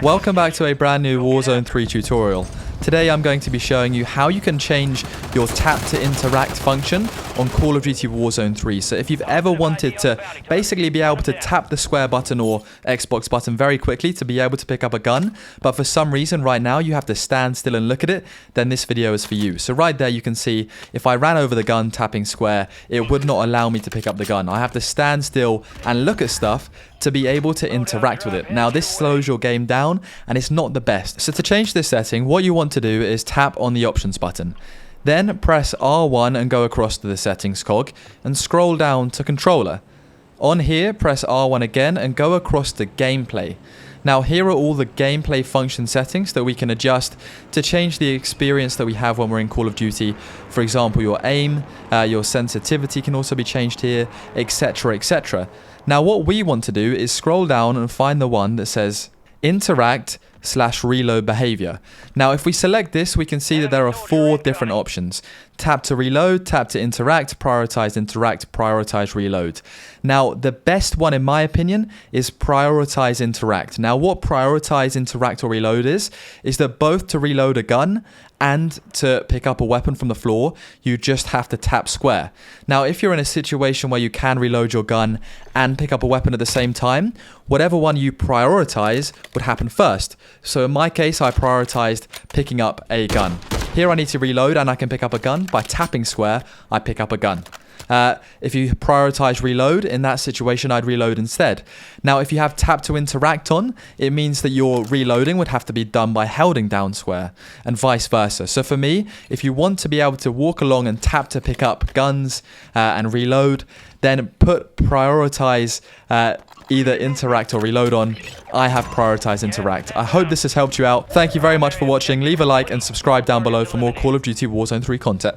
Welcome back to a brand new Warzone 3 tutorial. Today I'm going to be showing you how you can change your tap to interact function on Call of Duty Warzone 3. So if you've ever wanted to basically be able to tap the square button or Xbox button very quickly to be able to pick up a gun, but for some reason right now you have to stand still and look at it, then this video is for you. So right there you can see if I ran over the gun tapping square, it would not allow me to pick up the gun. I have to stand still and look at stuff to be able to interact with it. Now this slows your game down and it's not the best. So to change this setting, what you want to do is tap on the options button. Then press R1 and go across to the settings cog and scroll down to controller. On here, press R1 again and go across to gameplay. Now here are all the gameplay function settings that we can adjust to change the experience that we have when we're in Call of Duty. For example, your aim, your sensitivity can also be changed here, etc, etc. Now what we want to do is scroll down and find the one that says interact/reload behavior. Now if we select this, we can see that there are 4 different options. Tap to reload, tap to interact, prioritize reload. Now the best one in my opinion is prioritize interact. Now what prioritize interact or reload is that both to reload a gun and to pick up a weapon from the floor, you just have to tap square. Now if you're in a situation where you can reload your gun and pick up a weapon at the same time, whatever one you prioritize would happen first. So in my case, I prioritized picking up a gun. Here I need to reload and I can pick up a gun. By tapping square, I pick up a gun. If you prioritize reload, in that situation, I'd reload instead. Now, if you have tap to interact on, it means that your reloading would have to be done by holding down square and vice versa. So for me, if you want to be able to walk along and tap to pick up guns and reload, then put prioritize either interact or reload on. I have prioritized interact. I hope this has helped you out. Thank you very much for watching. Leave a like and subscribe down below for more Call of Duty Warzone 3 content.